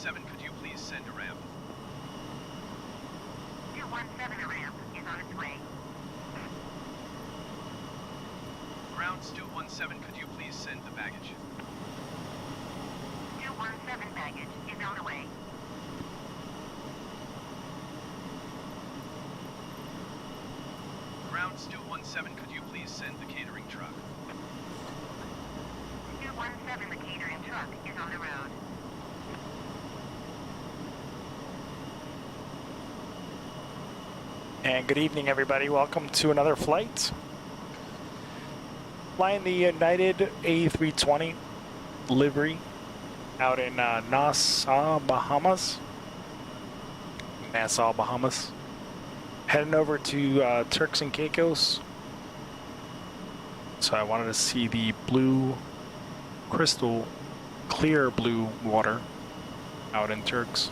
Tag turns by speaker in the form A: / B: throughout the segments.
A: 217, could you please send a ramp?
B: 217, a ramp is on its way.
A: Ground 217, could you please send the baggage?
B: 217 baggage is on the way.
A: Ground 217, could you please send the catering truck?
B: 217, the catering truck is on the road.
C: And good evening, everybody. Welcome to another flight. Flying the United A320 livery out in Nassau, Bahamas. Heading over to Turks and Caicos. So I wanted to see the blue, crystal clear blue water out in Turks.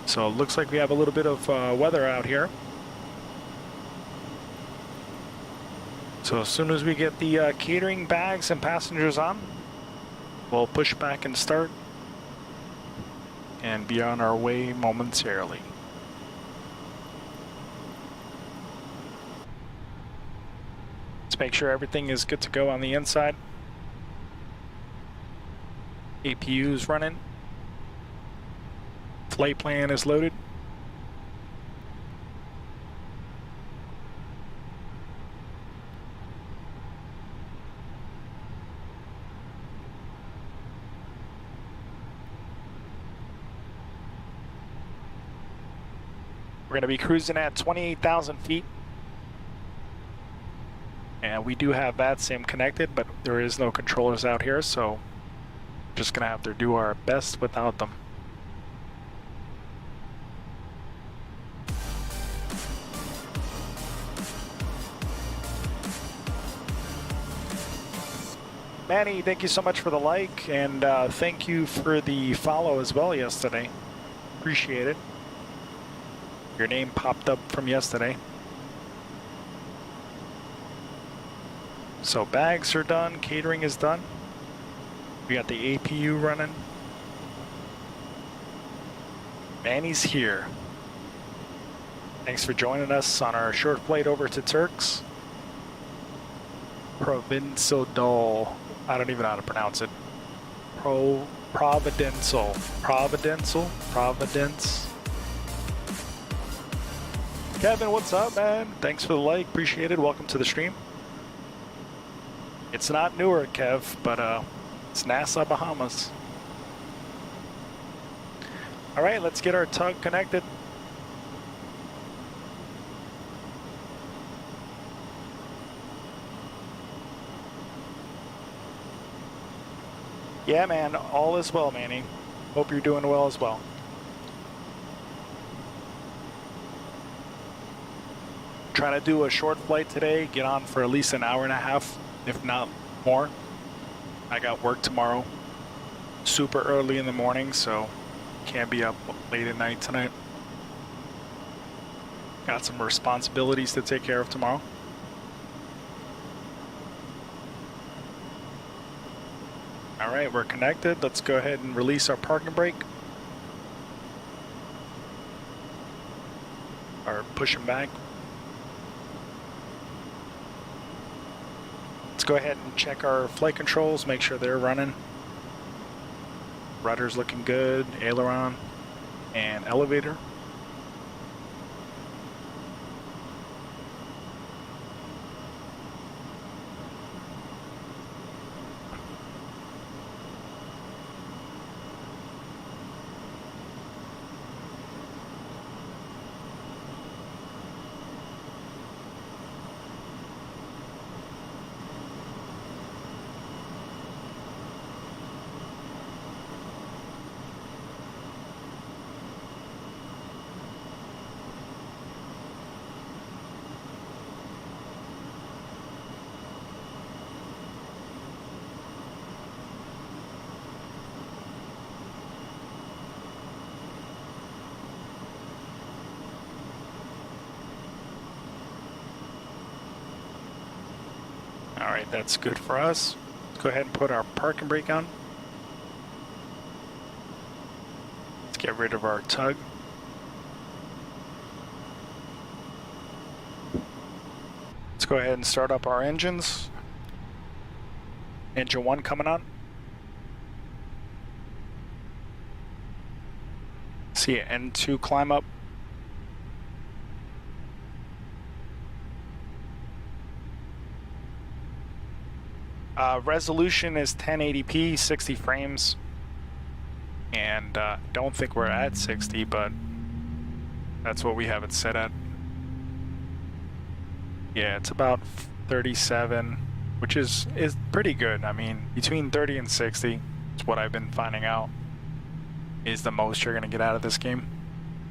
C: So it looks like we have a little bit of weather out here. So as soon as we get the catering bags and passengers on, we'll push back and start and be on our way momentarily. Let's make sure everything is good to go on the inside. APU is running. Flight plan is loaded. We're going to be cruising at 28,000 feet. And we do have VATSIM connected, but there is no controllers out here, so we're just going to have to do our best without them. Manny, thank you so much for the like, and thank you for the follow as well yesterday. Appreciate it. Your name popped up from yesterday. So bags are done, catering is done. We got the APU running. Manny's here. Thanks for joining us on our short flight over to Turks. Provincial. I don't even know how to pronounce it. Providence. Kevin, what's up, man? Thanks for the like. Appreciate it. Welcome to the stream. It's not Newark, Kev, but it's Nassau, Bahamas. All right, let's get our tug connected. Yeah, man, all is well, Manny. Hope you're doing well as well. Trying to do a short flight today, get on for at least an hour and a half, if not more. I got work tomorrow, super early in the morning, so can't be up late at night tonight. Got some responsibilities to take care of tomorrow. All right, we're connected. Let's go ahead and release our parking brake. Or push them back. Let's go ahead and check our flight controls, make sure they're running. Rudder's looking good, aileron, and elevator. All right, that's good for us. Let's go ahead and put our parking brake on. get rid of our tug. Let's go ahead and start up our engines. Engine 1 coming on. See N2 climb up. Resolution is 1080p, 60 frames. And don't think we're at 60, but that's what we have it set at. Yeah, it's about 37, which is pretty good. I mean, between 30 and 60 is what I've been finding out is the most you're going to get out of this game.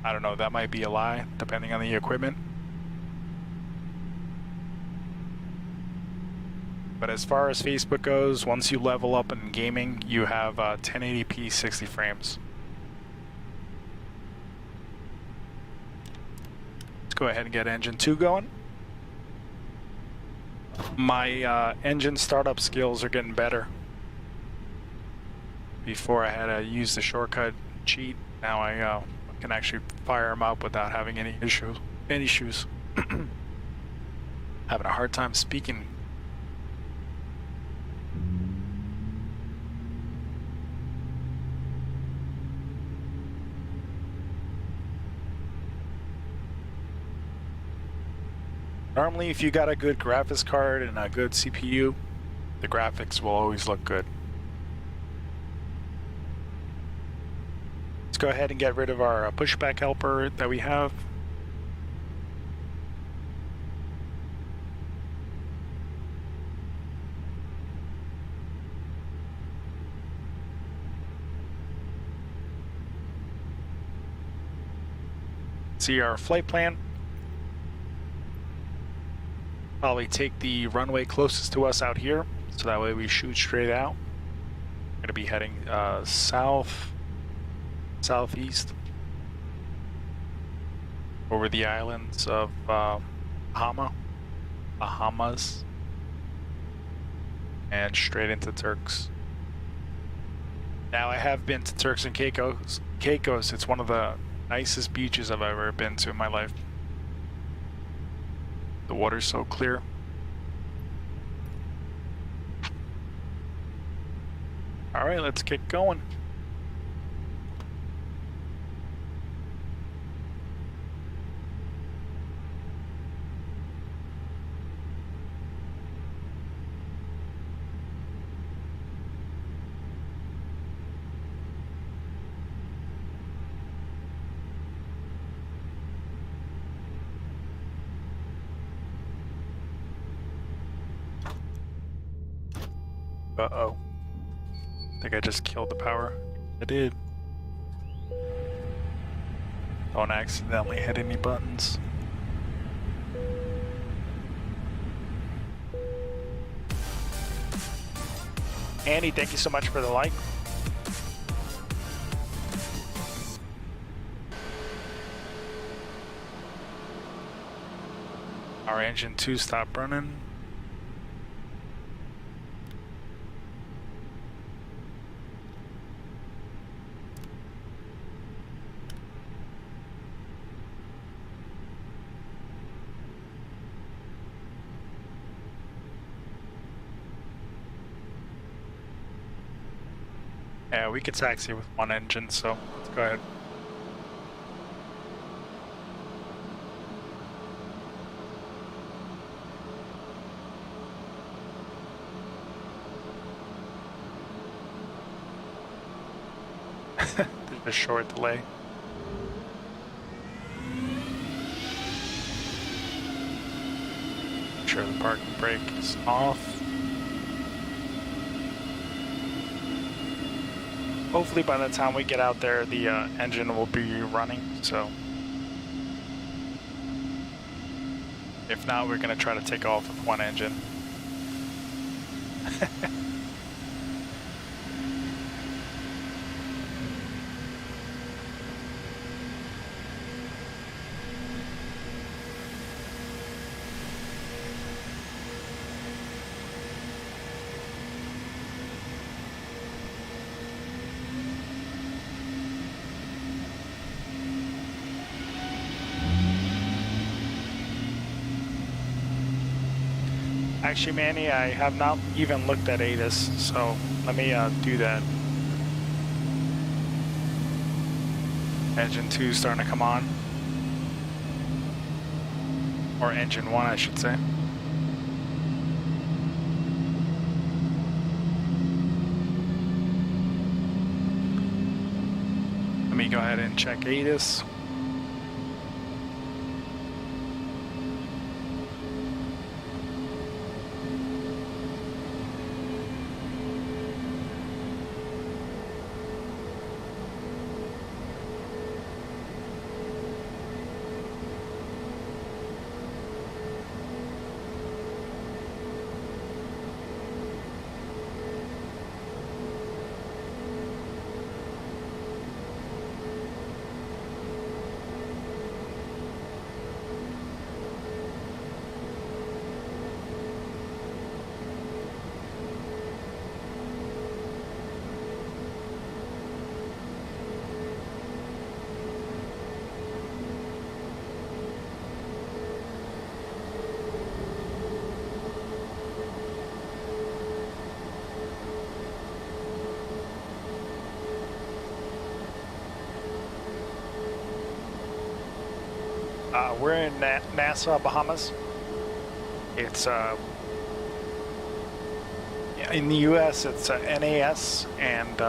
C: I don't know, that might be a lie, depending on the equipment. But as far as Facebook goes, once you level up in gaming, you have 1080p 60 frames. Let's go ahead and get engine 2 going. My engine startup skills are getting better. Before I had to use the shortcut cheat. Now I can actually fire them up without having any issues. Having a hard time speaking. Normally, if you got a good graphics card and a good CPU, the graphics will always look good. Let's go ahead and get rid of our pushback helper that we have. See our flight plan. Probably take the runway closest to us out here, so that way we shoot straight out. We're gonna be heading southeast over the islands of Bahamas, and straight into Turks. Now I have been to Turks and Caicos. It's one of the nicest beaches I've ever been to in my life. The water's so clear. All right, let's get going. Uh-oh. I think I just killed the power. I did. Don't accidentally hit any buttons. Andy, thank you so much for the like. Our engine 2 stopped running. Yeah, we could taxi with one engine, so let's go ahead. There's a short delay. Make sure the parking brake is off. Hopefully by the time we get out there, the engine will be running, so. If not, we're gonna try to take off with one engine. Actually, Manny, I have not even looked at ATIS, so let me do that. Engine 2 starting to come on. Or engine 1, I should say. Let me go ahead and check ATIS. We're in Nassau, Bahamas. It's in the U.S. It's NAS, and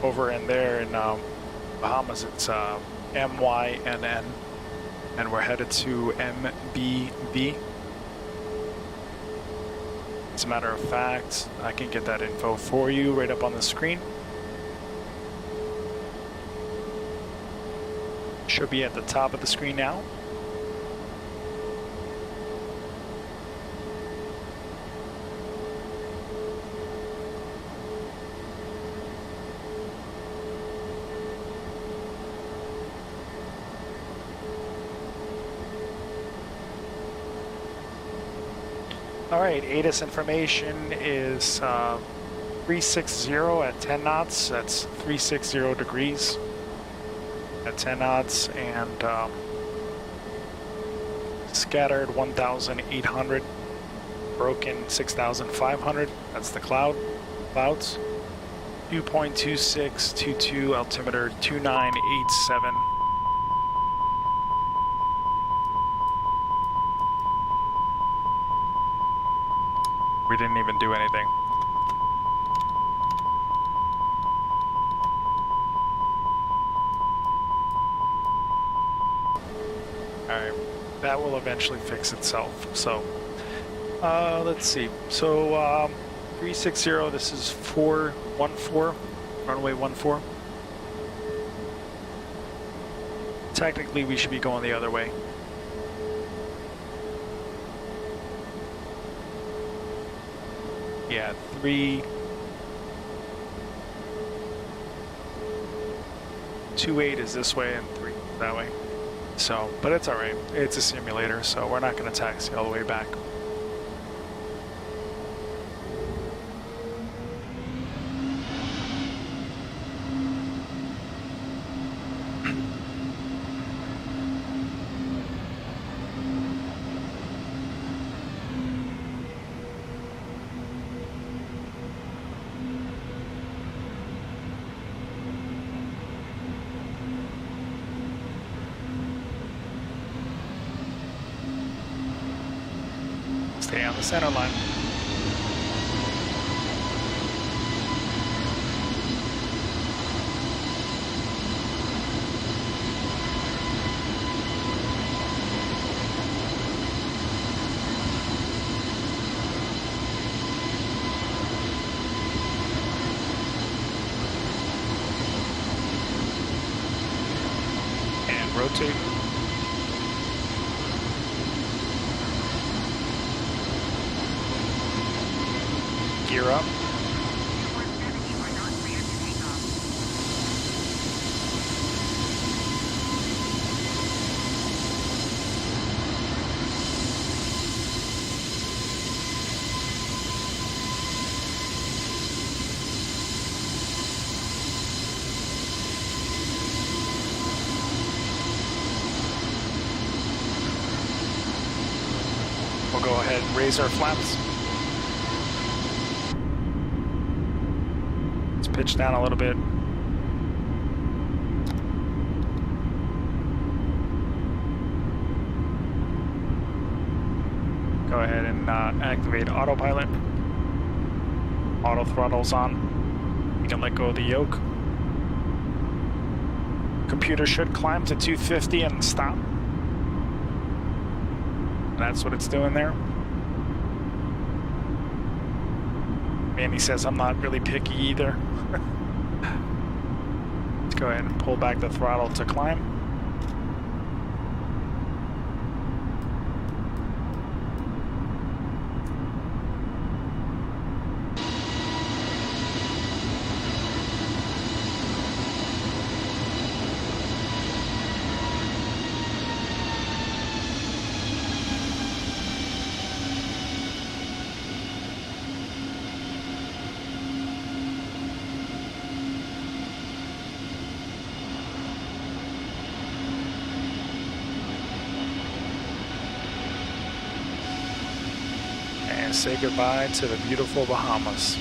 C: over in there in Bahamas it's MYNN, and we're headed to MBV. As a matter of fact, I can get that info for you right up on the screen. Should be at the top of the screen now. All right, ATIS information is 360 at 10 knots. That's 360 degrees at 10 knots, and scattered 1,800, broken 6,500. That's the clouds. 2.2622, altimeter 2987. We didn't even do anything. Alright, that will eventually fix itself. So, let's see. So, 360, this is 414, runway 14. Technically, we should be going the other way. Yeah, 328 is this way and 3 that way. So, but it's all right. It's a simulator, so we're not going to taxi all the way back. Stay on the center line. And rotate. Gear up.
B: 170, you are not cleared to take off.
C: we'll go ahead and raise our flaps. Let's pitch down a little bit. Go ahead and activate autopilot. Auto throttle's on. You can let go of the yoke. Computer should climb to 250 and stop. That's what it's doing there. Manny says I'm not really picky either. Let's go ahead and pull back the throttle to climb. Say goodbye to the beautiful Bahamas.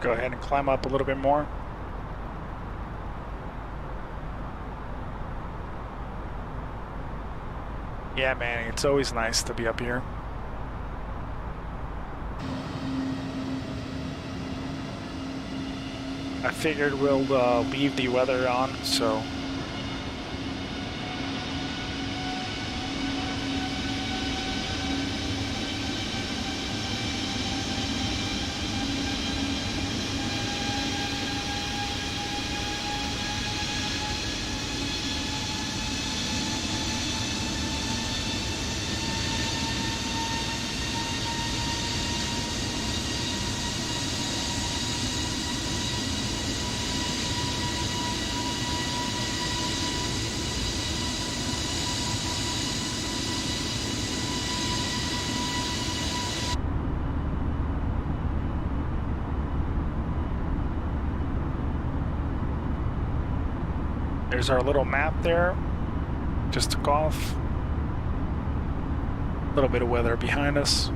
C: Go ahead and climb up a little bit more. Yeah, man, it's always nice to be up here. I figured we'll leave the weather on, so there's our little map there. Just took off. A little bit of weather behind us.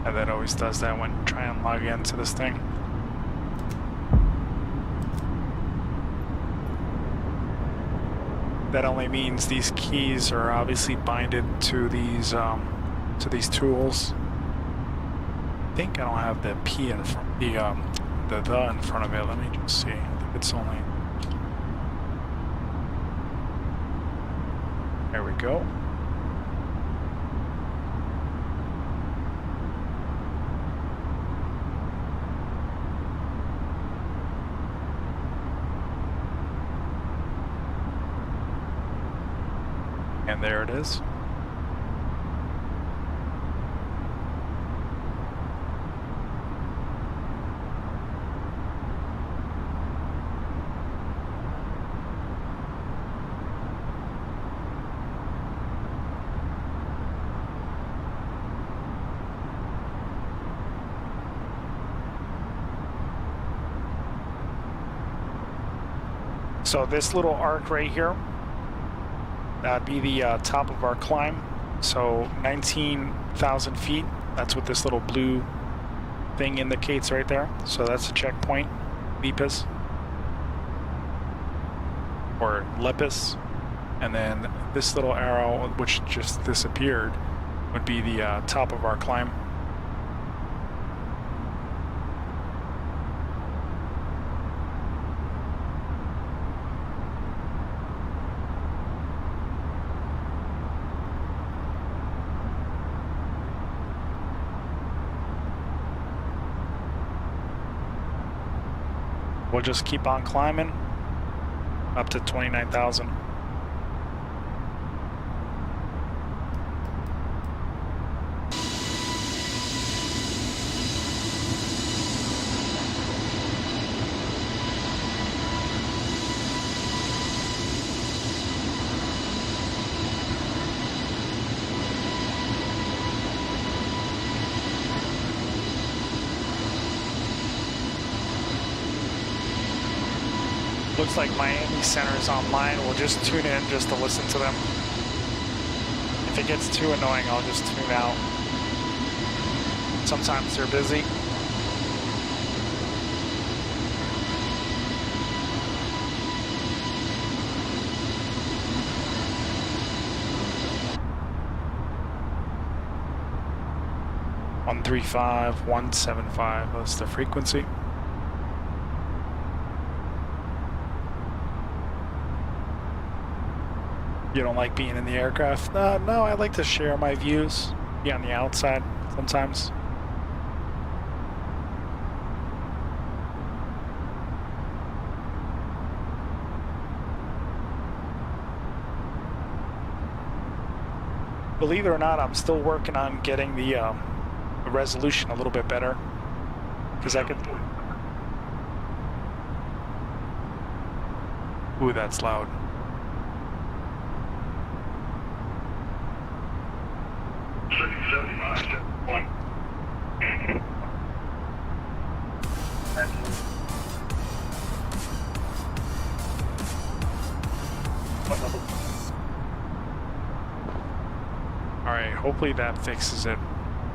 C: And that always does that when try and log into this thing. That only means these keys are obviously binded to these tools. I think I don't have the P in front, the in front of it. Let me just see. I think it's only. There we go. And there it is. So this little arc right here, that'd be the top of our climb. So 19,000 feet, that's what this little blue thing indicates right there. So that's a checkpoint, Lepus, or Lepus. And then this little arrow, which just disappeared, would be the top of our climb. We'll just keep on climbing up to 29,000. Looks like Miami Center is online. We'll just tune in just to listen to them. If it gets too annoying, I'll just tune out. Sometimes they're busy. One 135, 175, that's the frequency. You don't like being in the aircraft? No, I like to share my views, be on the outside sometimes. Believe it or not, I'm still working on getting the resolution a little bit better, because I could... Ooh, that's loud. Alright, hopefully that fixes it.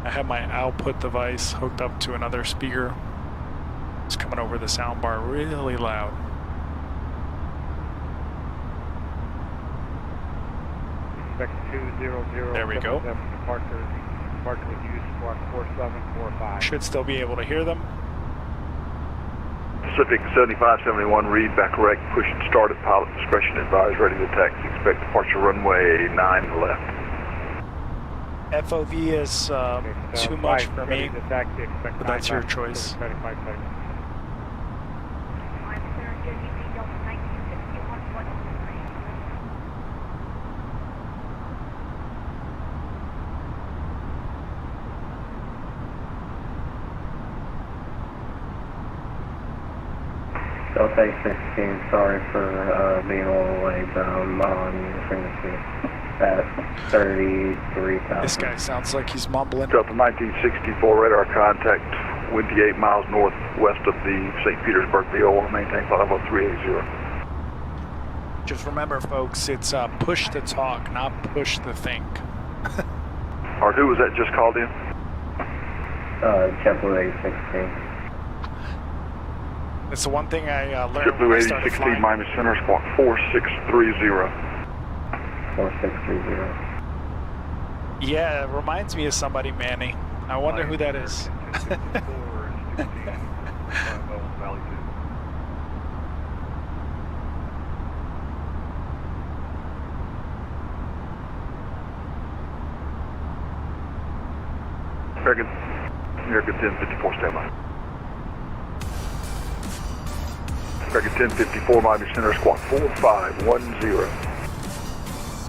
C: I have my output device hooked up to another speaker. It's coming over the soundbar really loud. There we go.
D: Departure with use squawk 4745.
C: Should still be able to hear them.
E: Pacific 7571, read back correct, push and start at pilot discretion, advise ready to taxi, expect departure runway 9 left.
C: FOV is too much for me, but that's your choice.
F: Delta 16, sorry for being a little late, but I'm on your frequency at 33,000.
C: This guy sounds like he's mumbling.
E: Delta 1964, radar contact, windy 8 miles northwest of the St. Petersburg VOR, maintain 50380.
C: Just remember, folks, it's push to talk, not push to think.
E: Or who was that just called in?
F: JetBlue 816.
C: It's the one thing I learned
E: JetBlue
C: when I started
E: 8016,
C: flying.
E: Miami Center, squawk 4630.
F: 4630.
C: Yeah, it reminds me of somebody, Manny. I wonder who that is.
E: American 1054, standby. American 1054, Miami Center, squawk 4510.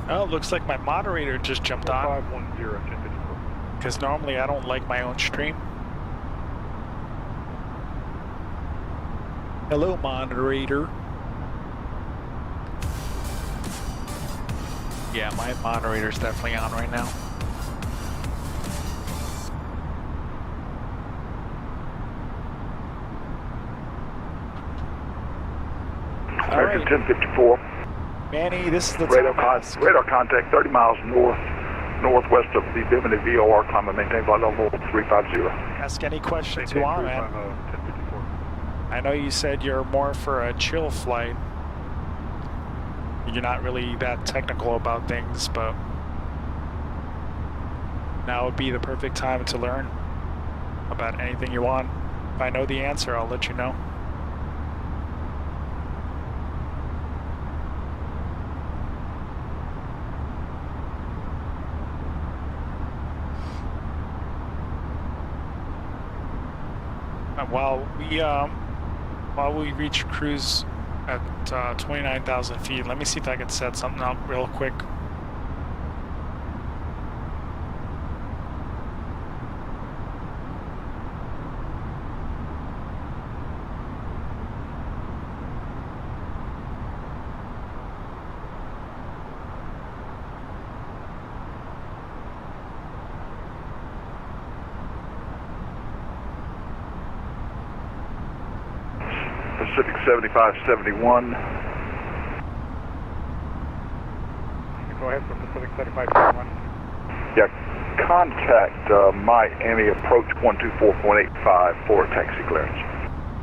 C: Oh, looks like my moderator just jumped on.
D: 4510, 1054.
C: Because normally I don't like my own stream. Hello, moderator. Yeah, my moderator's definitely on right now.
E: American 1054.
C: Manny, this is the
E: Radar,
C: time.
E: radar contact 30 miles northwest of the Bimini VOR. Climb and maintain flight level 350.
C: Ask any questions you
D: Maintain
C: want,
D: cruise
C: man.
D: on 1054.
C: I know you said you're more for a chill flight. You're not really that technical about things, but now would be the perfect time to learn about anything you want. If I know the answer, I'll let you know. While we reach cruise at 29,000 feet, let me see if I can set something up real quick.
E: Pacific 7571.
D: Go ahead for Pacific 7571.
E: Yeah, contact Miami approach 124.85 for taxi clearance.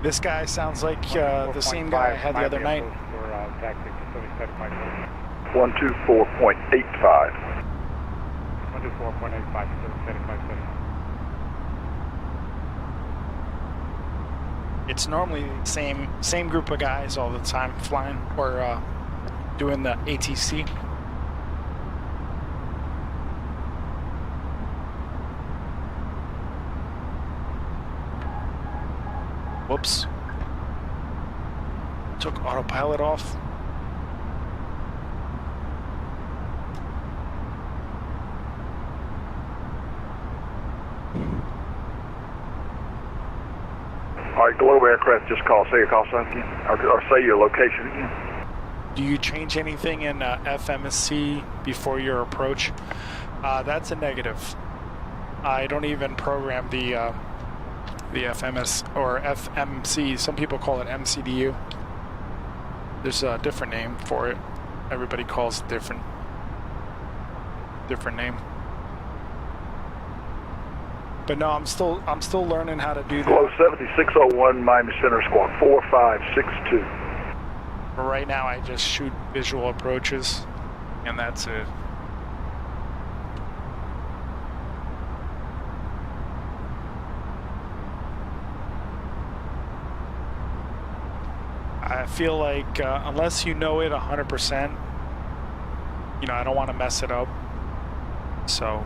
C: This guy sounds like the same guy I had the other night.
D: For taxi Pacific 7571.
E: 124.85.
D: 124.85 Pacific 7571.
C: It's normally the same group of guys all the time flying or doing the ATC. Whoops. Took autopilot off.
E: All right, Globe Aircraft just call. Say your call sign again, or say your location again.
C: Do you change anything in FMC before your approach? That's a negative. I don't even program the FMS or FMC. Some people call it MCDU. There's a different name for it. Everybody calls it different name. But no, I'm still learning how to do that.
E: Globe 7601, Miami Center, squawk 4562.
C: For right now, I just shoot visual approaches, and that's it. I feel like unless you know it 100%, you know, I don't want to mess it up. So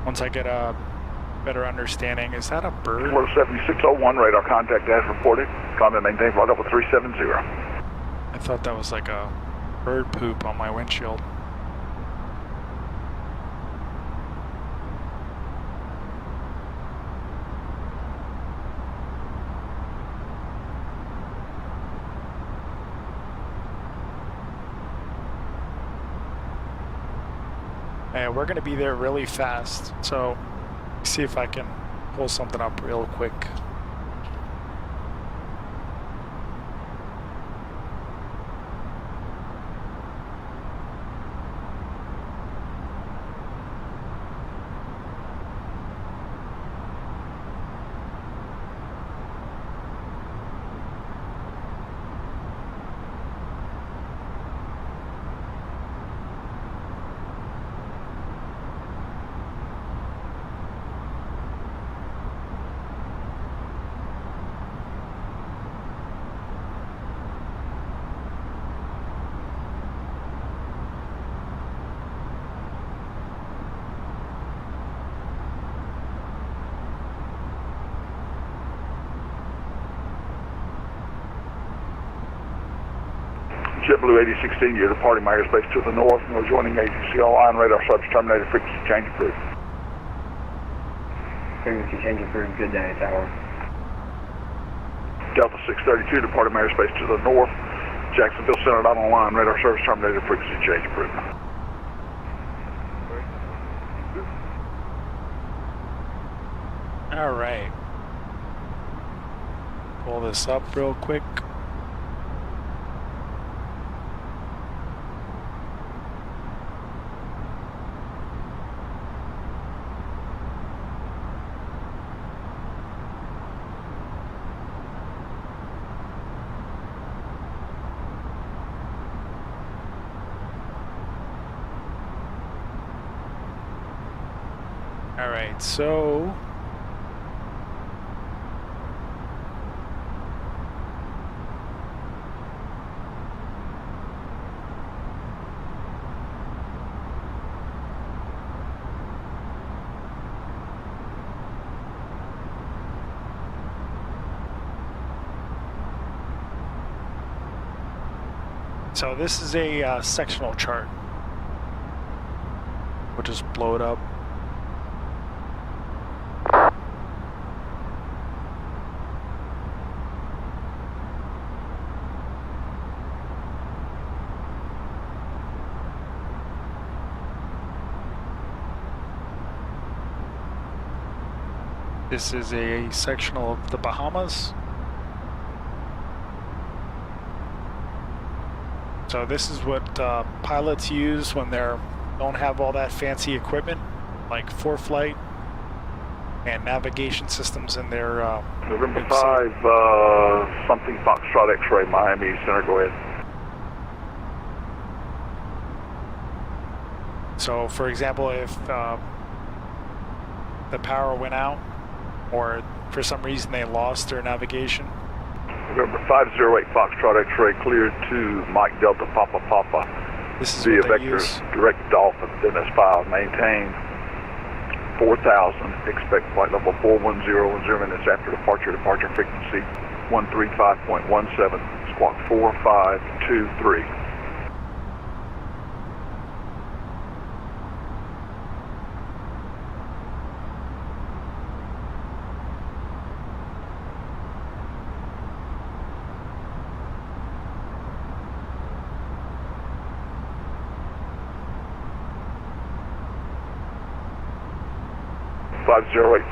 C: once I get a better understanding, is that a bird?
E: Globe 7601, radar contact as reported. Climb and maintain flight level 370.
C: I thought that was like a bird poop on my windshield. And we're going to be there really fast, so see if I can pull something up real quick.
E: JetBlue 8016, you're departing my airspace to the north. No joining ATC line. Radar service terminated. Frequency change approved.
F: Frequency change approved. Good day, Tower.
E: Delta 632, departing my airspace to the north. Jacksonville Center out on line. Radar service terminated. Frequency change approved.
C: All right. Pull this up real quick. All right, so this is a sectional chart. We'll just blow it up. This is a sectional of the Bahamas. So this is what pilots use when they don't have all that fancy equipment, like fore-flight and navigation systems in their
E: November 5, something Foxtrot X-ray, Miami Center, go ahead.
C: So for example, if the power went out or for some reason they lost their navigation.
E: November 508 Foxtrot X-ray cleared to Mike Delta Papa Papa.
C: This is
E: via
C: what they
E: vector
C: use.
E: direct Dolphin Dennis 5. Maintain 4,000. Expect flight level 410 in 0 minutes after departure. Departure frequency 135.17. Squawk 4523.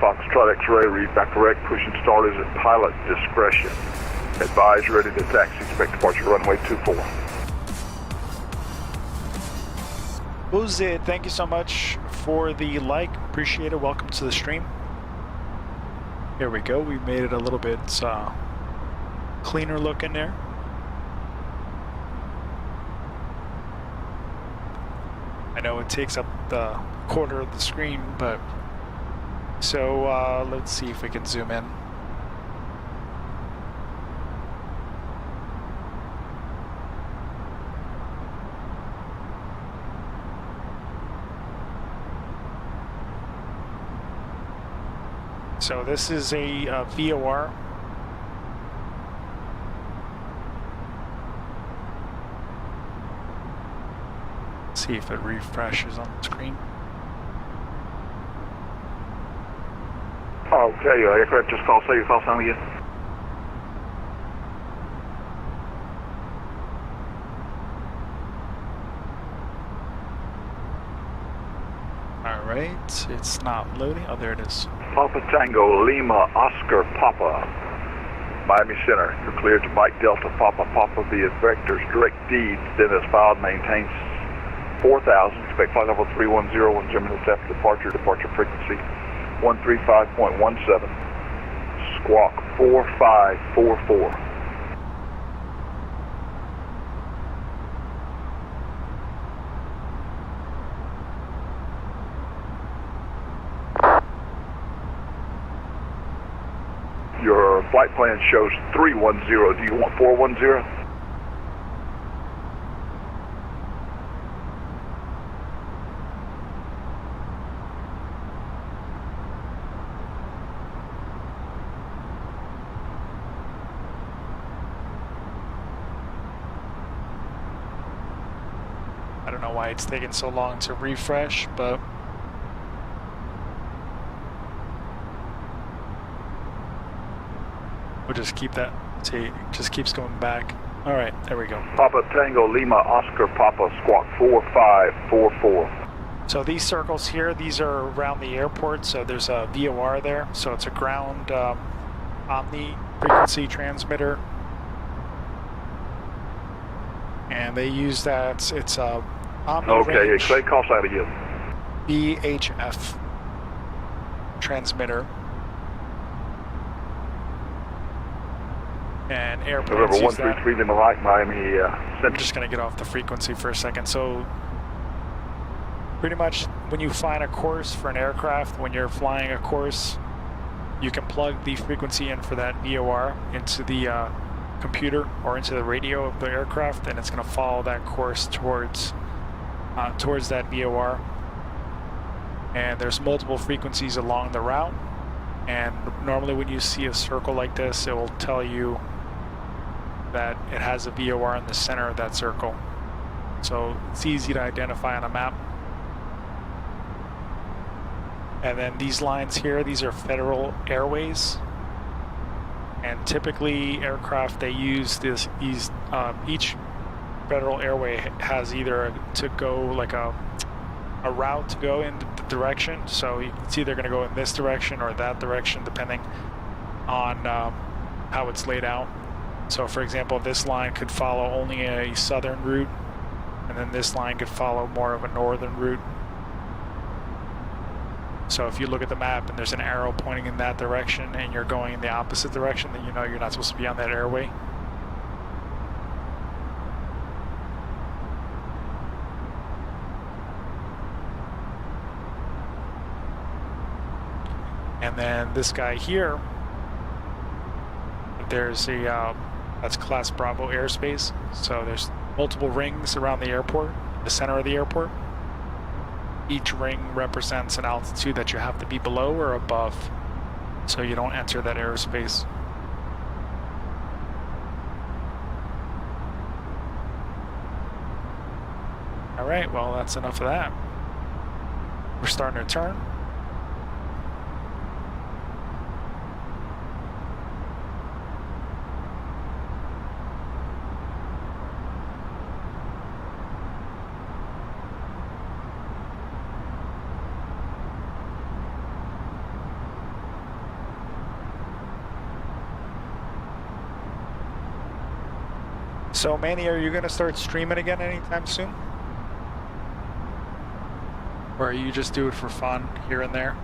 E: Foxtrot X-ray, read back correct. Pushing start is at pilot discretion. Advise ready to taxi. Expect departure runway 24.
C: Jose, thank you so much for the like. Appreciate it. Welcome to the stream. Here we go. We made it a little bit cleaner looking there. I know it takes up the quarter of the screen, but so let's see if we can zoom in. So this is a VOR. Let's see if it refreshes on the screen.
E: Okay, aircraft just call, say your call sign again.
C: Alright, it's not loading. Oh, there it is.
E: Papa Tango, Lima, Oscar, Papa. Miami Center, you're cleared to Mike Delta, Papa, Papa via vectors, direct deeds, Dennis filed, maintains 4,000, expect flight level 310 in 0 minutes after departure, departure frequency 135.17, squawk 4544. Your flight plan shows 310. Do you want 410?
C: I don't know why it's taking so long to refresh, but we'll just keep that. See, it just keeps going back. All right, there we go.
E: Papa Tango Lima Oscar Papa Squawk 4544.
C: So these circles here, these are around the airport, so there's a VOR there. So it's a ground omni frequency transmitter. And they use that, it's a omni
E: Okay,
C: range
E: Clay, call sign again.
C: VHF transmitter. And airplanes
E: November
C: use that.
E: 133 Lima Mike, Miami
C: I'm
E: Central.
C: just going to get off the frequency for a second. So pretty much when you find a course for an aircraft, when you're flying a course, you can plug the frequency in for that VOR into the computer or into the radio of the aircraft, and it's going to follow that course towards that VOR. And there's multiple frequencies along the route, and normally when you see a circle like this, it will tell you that it has a VOR in the center of that circle. So it's easy to identify on a map. And then these lines here, these are Federal Airways. And typically aircraft, they use each Federal Airway has either to go like a route to go in the direction. So it's either going to go in this direction or that direction, depending on how it's laid out. So for example, this line could follow only a southern route, and then this line could follow more of a northern route. So if you look at the map and there's an arrow pointing in that direction and you're going in the opposite direction, then you know you're not supposed to be on that airway. And then this guy here, there's a, that's Class Bravo airspace. So there's multiple rings around the airport, the center of the airport. Each ring represents an altitude that you have to be below or above, so you don't enter that airspace. All right, well, that's enough of that. We're starting to turn. So Manny, are you going to start streaming again anytime soon? Or you just do it for fun here and there?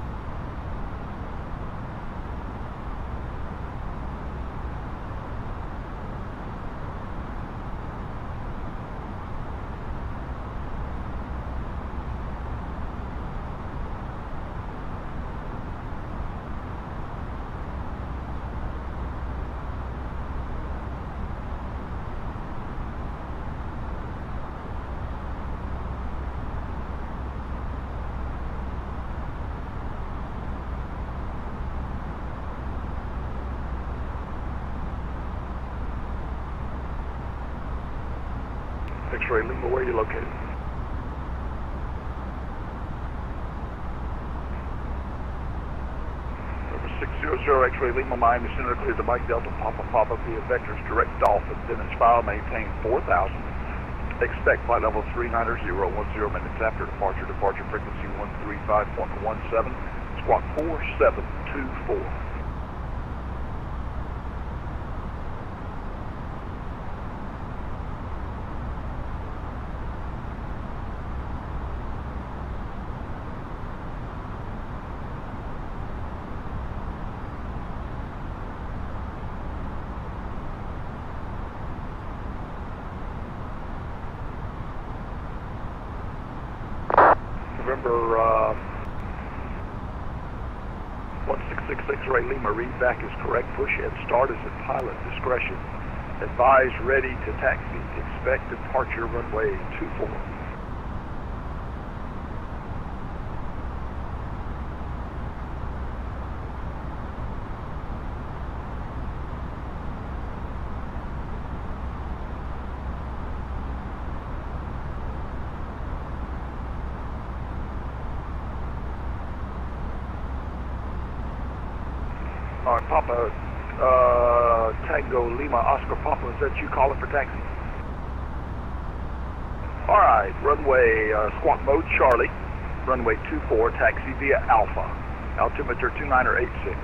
E: X-ray Lima, where are you located? Number 600 X-ray Lima, Miami Center, clear to Mike Delta Papa Papa via vectors direct Dolphin. Dennis file, maintain 4,000. Expect flight level 390, 10 minutes after departure. Departure frequency 135.17. Squawk 4724. November 1666 Ray Lima, read back is correct. Push and start is at pilot discretion. Advise ready to taxi. Expect departure runway 24. All right, Papa, Tango Lima Oscar Papa, is that you calling for taxi? All right, runway squawk mode Charlie, runway 24, taxi via Alpha, altimeter 2986.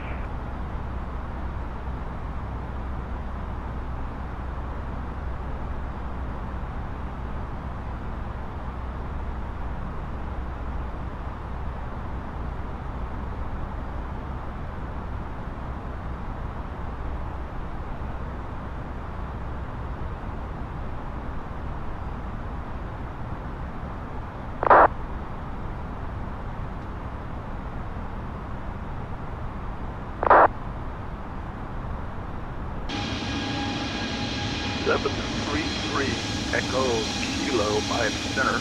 E: Seven 33 Echo Kilo by center.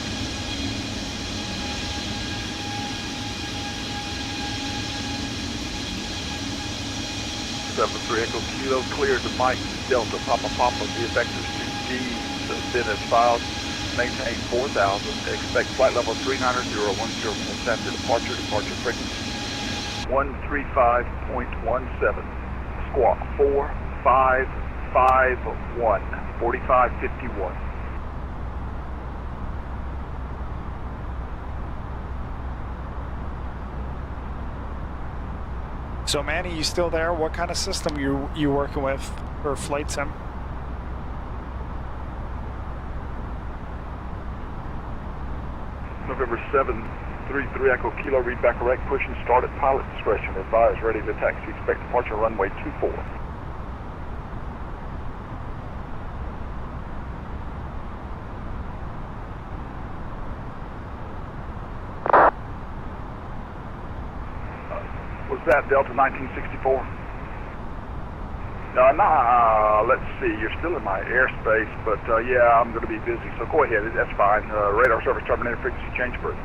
E: Seven 3 Echo Kilo cleared to Mike Delta Papa Papa. The effectors to D has been as filed. Maintain 4,000. Expect flight level 39010 after departure. Departure frequency 135.17. Squawk 4551 4551.
C: So Manny, you still there? What kind of system you working with for flight sim?
E: November 733 Echo Kilo, read back correct, push and start at pilot discretion. Advise ready to taxi, expect departure runway 24. Was that Delta 1964? Let's see, you're still in my airspace, but yeah, I'm going to be busy, so go ahead, that's fine. Radar service terminated, frequency change approved.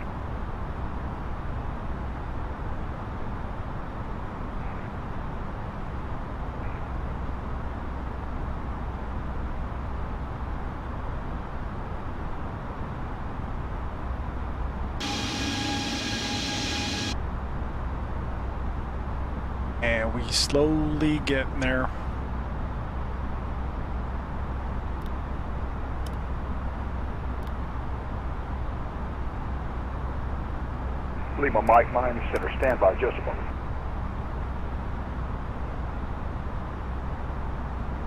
C: And we slowly getting there.
E: Lima Mike, Miami Center, standby, just a moment.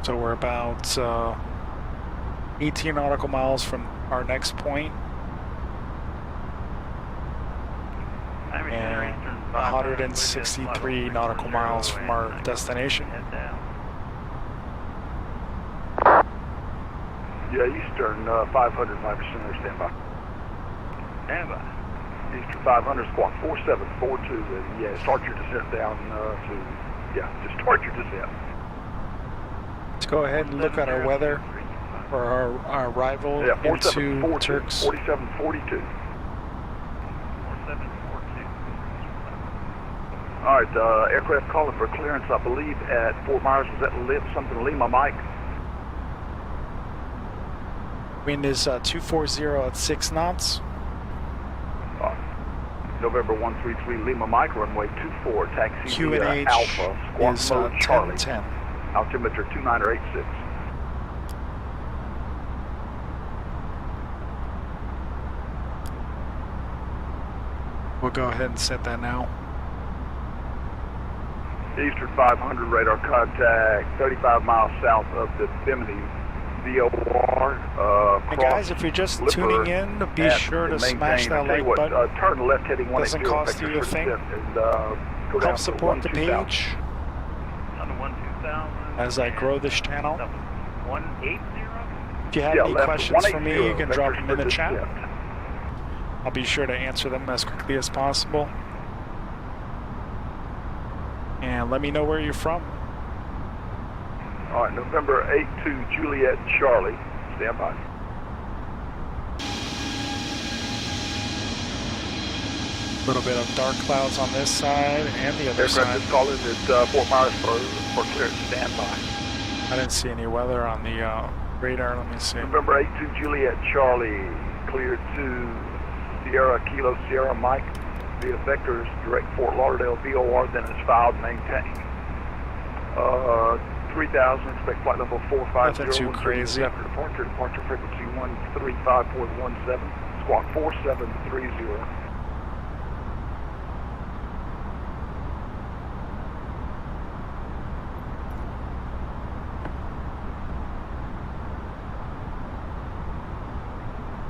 C: So we're about 18 nautical miles from our next point. And 163 nautical miles from our destination.
E: Yeah, Eastern 500, Miami Center, standby.
A: Standby.
E: Eastern 500, squawk 4742, yeah, start your descent down just start your descent.
C: Let's go ahead and look at our weather for our arrival
E: Yeah,
C: into
E: 4742,
C: Turks.
E: 4742.
A: 4742.
E: All right, aircraft calling for clearance, I believe, at Fort Myers. Was that something Lima Mike?
C: Wind is 240 at 6 knots.
E: November 133 Lima Mike, runway 24, taxi via
C: QNH
E: Alpha, squawk
C: is
E: mode Charlie,
C: 1010.
E: altimeter 2986.
C: We'll go ahead and set that now.
E: Eastern 500 radar contact, 35 miles south of the Bimini VOR.
C: Hey guys, if you're just tuning in, be sure to smash that like button.
E: Turn left heading 180.
C: Doesn't cost you a thing.
E: And, go down
C: Help
E: to
C: support the
E: 12000.
C: page
A: On the 12000.
C: as I grow this channel.
A: 180?
C: If you have
E: Yeah,
C: any
E: left
C: questions for me,
E: 180,
C: you can drop
E: vectors
C: them in
E: for
C: the chat.
E: descent.
C: I'll be sure to answer them as quickly as possible. And let me know where you're from.
E: All right, November 82 Juliet Charlie, stand by.
C: A little bit of dark clouds on this side and the other
E: Aircraft
C: side.
E: is calling at Fort Myers for clearance, stand by.
C: I didn't see any weather on the radar. Let me see.
E: November 82 Juliet Charlie, cleared to Sierra Kilo Sierra Mike. The effectors direct Fort Lauderdale VOR, then is filed, maintained 3000, expect flight level 450.
C: Nothing too crazy.
E: After departure, departure frequency 135.17, squawk 4730.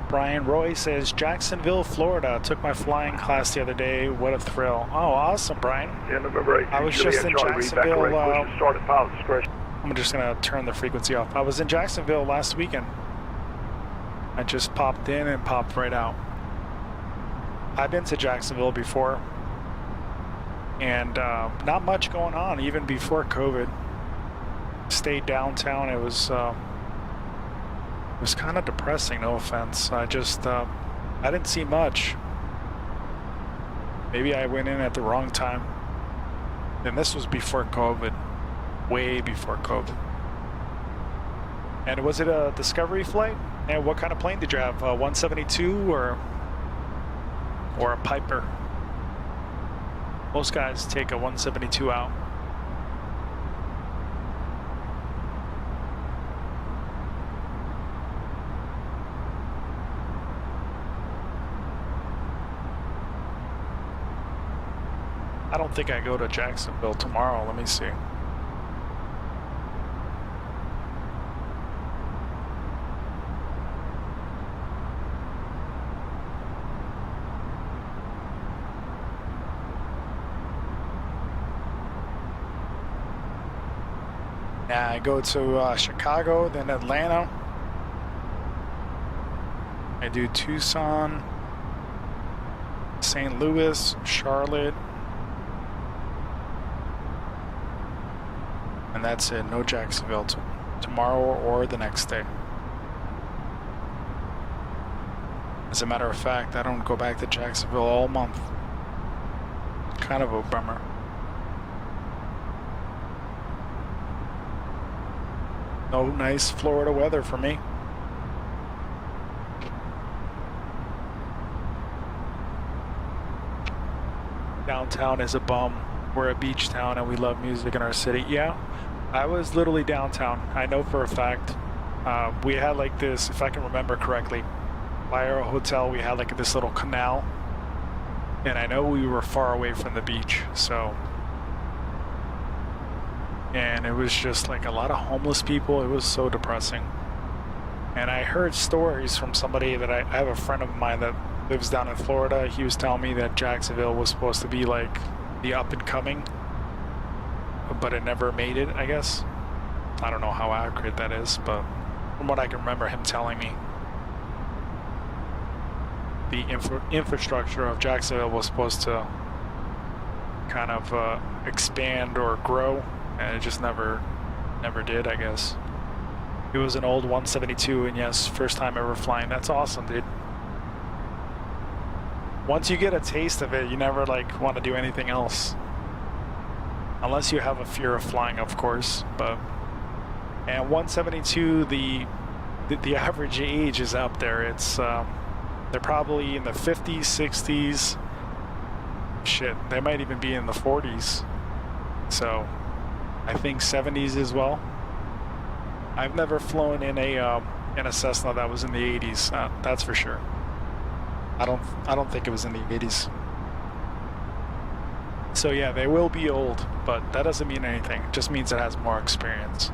C: Brian Roy says, Jacksonville, Florida. Took my flying class the other day. What a thrill. Oh, awesome, Brian.
E: Yeah, November 18th.
C: I was just in Jacksonville.
E: Start at pilot discretion.
C: I'm just going to turn the frequency off. I was in Jacksonville last weekend. I just popped in and popped right out. I've been to Jacksonville before. And not much going on, even before COVID. Stayed downtown. It was kind of depressing, no offense. I didn't see much. Maybe I went in at the wrong time. And this was before COVID. Way before COVID. And was it a Discovery flight? And what kind of plane did you have? 172 or a Piper? Most guys take a 172 out. I don't think I go to Jacksonville tomorrow. Let me see. Yeah, I go to Chicago, then Atlanta. I do Tucson, St. Louis, Charlotte. And that's it, no Jacksonville tomorrow or the next day. As a matter of fact, I don't go back to Jacksonville all month. Kind of a bummer. No nice Florida weather for me. Downtown is a bum. We're a beach town and we love music in our city. Yeah, I was literally downtown. I know for a fact. We had like this, if I can remember correctly, by our hotel we had like this little canal. And I know we were far away from the beach, so. And it was just like a lot of homeless people. It was so depressing. And I heard stories from somebody that I have a friend of mine that lives down in Florida. He was telling me that Jacksonville was supposed to be like the up and coming, but it never made it, I guess. I don't know how accurate that is, but from what I can remember him telling me, the infrastructure of Jacksonville was supposed to kind of expand or grow, and it just never did, I guess. It was an old 172, and yes, first time ever flying. That's awesome, dude. Once you get a taste of it, you never like want to do anything else. Unless you have a fear of flying, of course. But and 172, the average age is up there. It's they're probably in the 50s, 60s. Shit, they might even be in the 40s. So I think 70s as well. I've never flown in a Cessna that was in the 80s. That's for sure. I don't think it was in the 80s. So yeah, they will be old, but that doesn't mean anything. It just means it has more experience.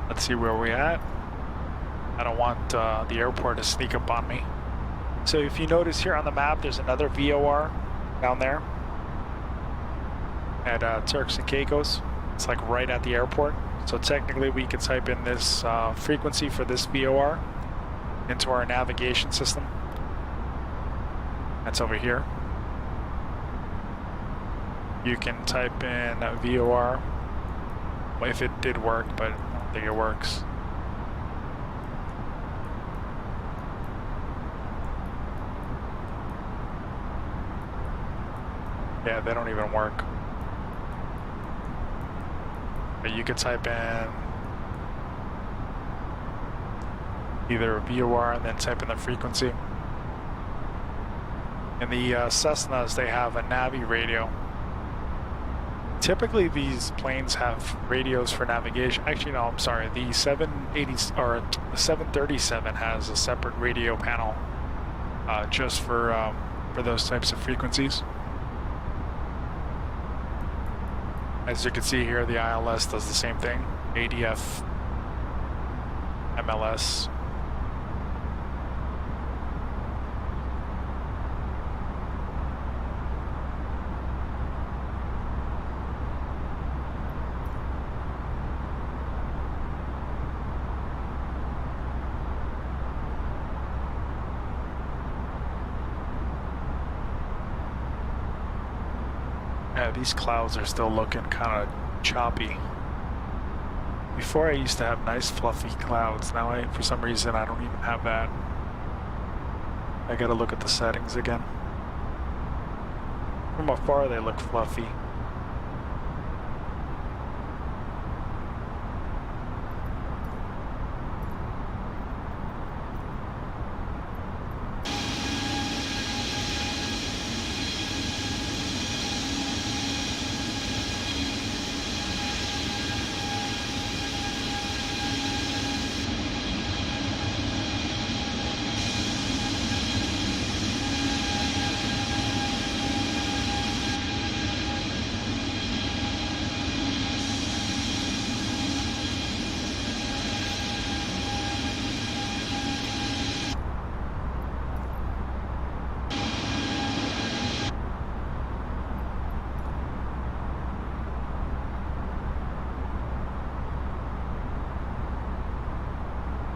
C: Let's see where we're at. I don't want the airport to sneak up on me. So if you notice here on the map, there's another VOR down there at Turks and Caicos. It's like right at the airport. So technically we could type in this frequency for this VOR into our navigation system. That's over here. You can type in VOR if it did work, but I don't think it works. Yeah, they don't even work. But you could type in either VOR and then type in the frequency. In the Cessnas, they have a Navi radio. Typically, these planes have radios for navigation. Actually, no, I'm sorry. The 780 or the 737 has a separate radio panel just for those types of frequencies. As you can see here, the ILS does the same thing. ADF, MLS. Yeah, these clouds are still looking kind of choppy. Before I used to have nice fluffy clouds. Now for some reason I don't even have that. I gotta look at the settings again. From afar they look fluffy.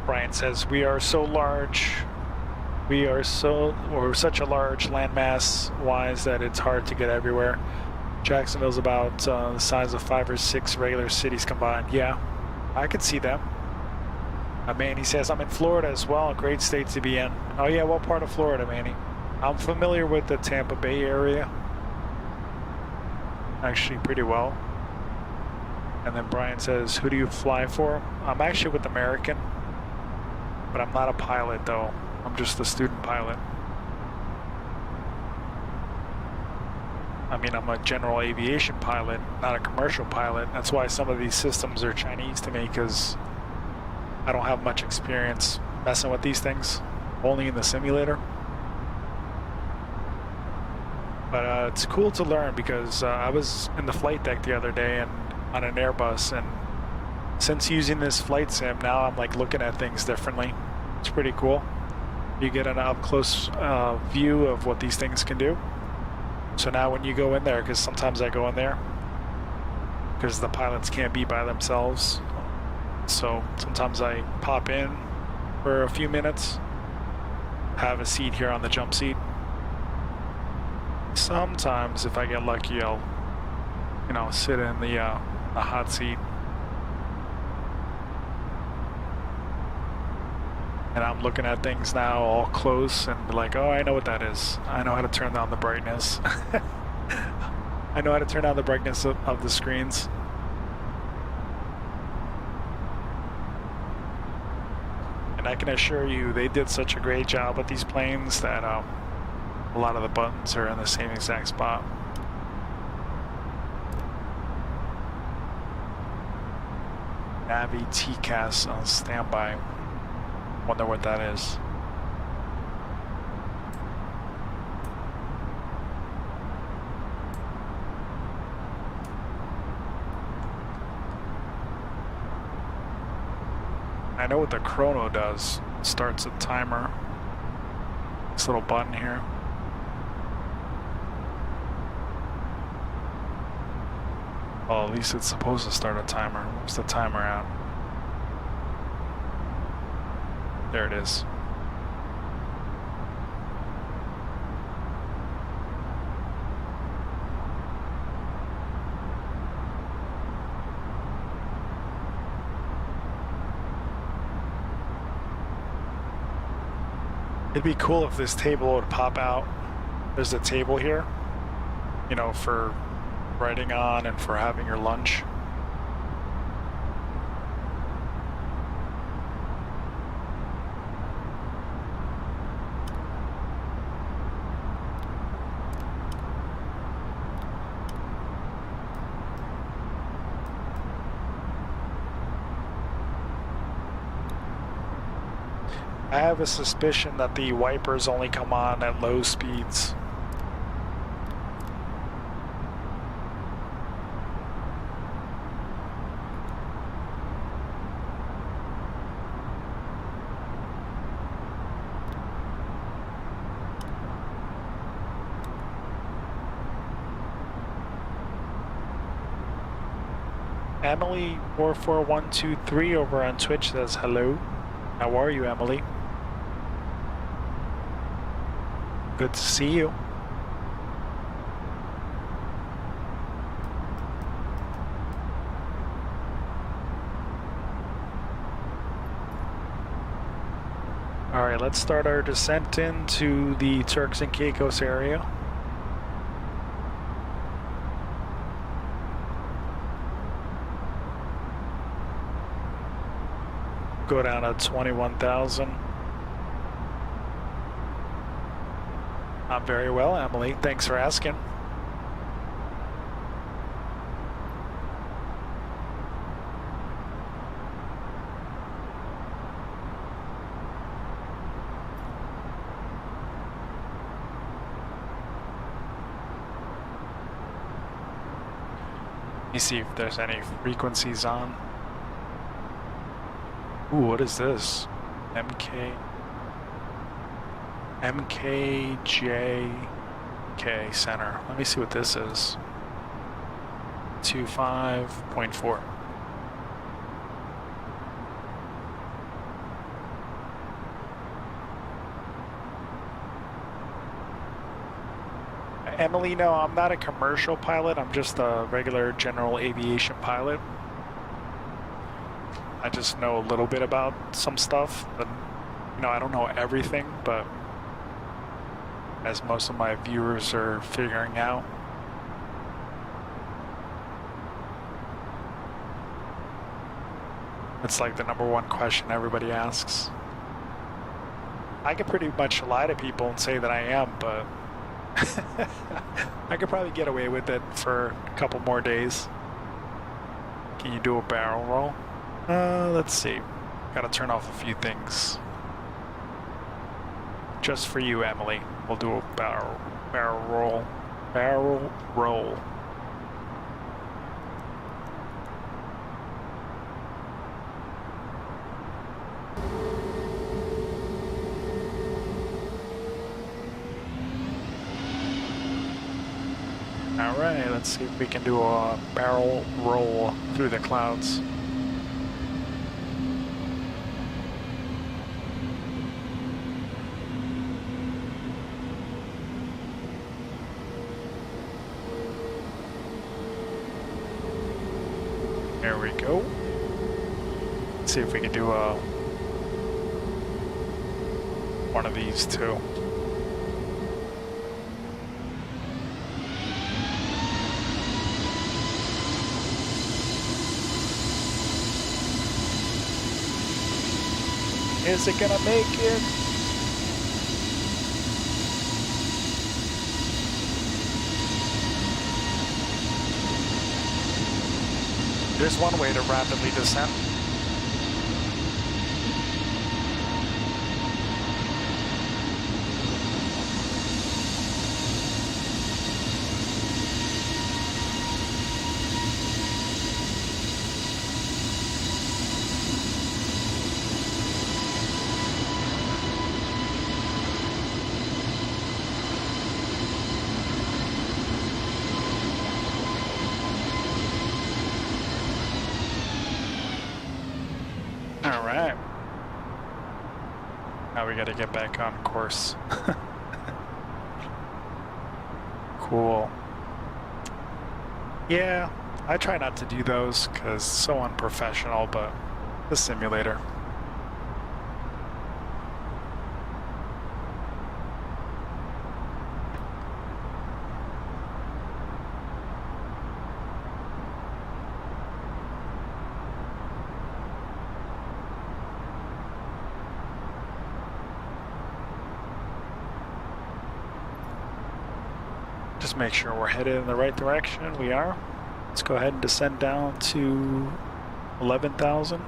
C: Brian says, we are so large, we're such a large landmass wise that it's hard to get everywhere. Jacksonville's about the size of 5 or 6 regular cities combined. Yeah, I could see that. Manny says, I'm in Florida as well, a great state to be in. Oh yeah, what part of Florida, Manny? I'm familiar with the Tampa Bay area. Actually pretty well. And then Brian says, who do you fly for? I'm actually with American. But I'm not a pilot though. I'm just a student pilot. I mean, I'm a general aviation pilot, not a commercial pilot. That's why some of these systems are Chinese to me, because I don't have much experience messing with these things, only in the simulator. But it's cool to learn, because I was in the flight deck the other day and on an Airbus, and since using this flight sim, now I'm like looking at things differently. It's pretty cool. You get an up-close view of what these things can do. So now when you go in there, because sometimes I go in there, because the pilots can't be by themselves, so sometimes I pop in for a few minutes, have a seat here on the jump seat. Sometimes, if I get lucky, I'll, sit in the hot seat. And I'm looking at things now all close and like, oh, I know what that is. I know how to turn down the brightness. I know how to turn down the brightness of the screens. And I can assure you, they did such a great job with these planes that a lot of the buttons are in the same exact spot. Navi TCAS on standby. Wonder what that is. I know what the chrono does. It starts a timer. This little button here. Well, at least it's supposed to start a timer. Where's the timer at? There it is. It'd be cool if this table would pop out. There's a table here, for writing on and for having your lunch. I have a suspicion that the wipers only come on at low speeds. Emily 44123 over on Twitch says hello. How are you, Emily? Good to see you. All right, let's start our descent into the Turks and Caicos area. Go down to 21,000. I'm very well, Emily. Thanks for asking. Let me see if there's any frequencies on. Ooh, what is this? MKJK Center. Let me see what this is. 25.4. Emily, no, I'm not a commercial pilot. I'm just a regular general aviation pilot. I just know a little bit about some stuff, but I don't know everything, but as most of my viewers are figuring out. It's like the #1 question everybody asks. I could pretty much lie to people and say that I am, but I could probably get away with it for a couple more days. Can you do a barrel roll? Let's see. Gotta turn off a few things. Just for you, Emily. We'll do a barrel roll. Barrel roll. Alright, let's see if we can do a barrel roll through the clouds. There we go. Let's see if we can do one of these too. Is it gonna make it? There's one way to rapidly descend. Alright. Now we gotta get back on course. Cool. Yeah, I try not to do those because it's so unprofessional, but the simulator. Just make sure we're headed in the right direction. We are. Let's go ahead and descend down to 11,000.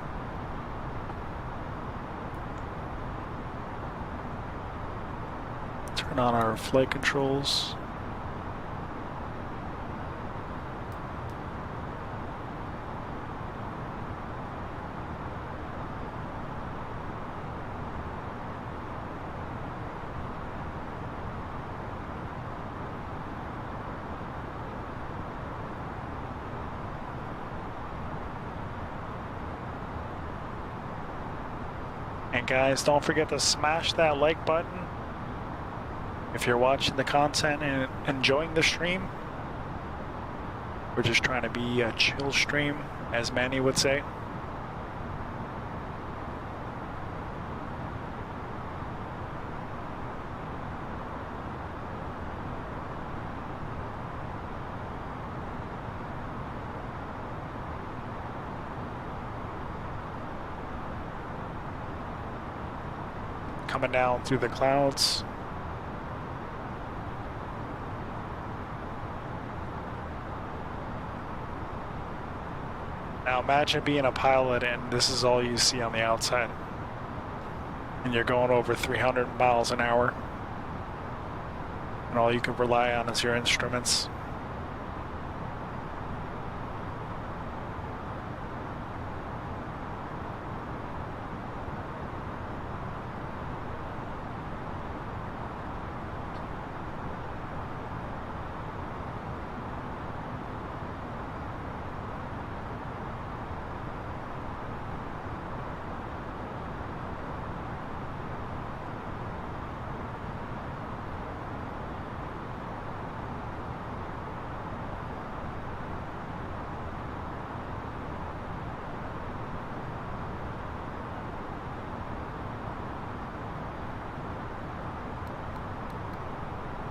C: Turn on our flight controls. And guys, don't forget to smash that like button if you're watching the content and enjoying the stream. We're just trying to be a chill stream, as Manny would say. Coming down through the clouds. Now imagine being a pilot and this is all you see on the outside. And you're going over 300 miles an hour. And all you can rely on is your instruments.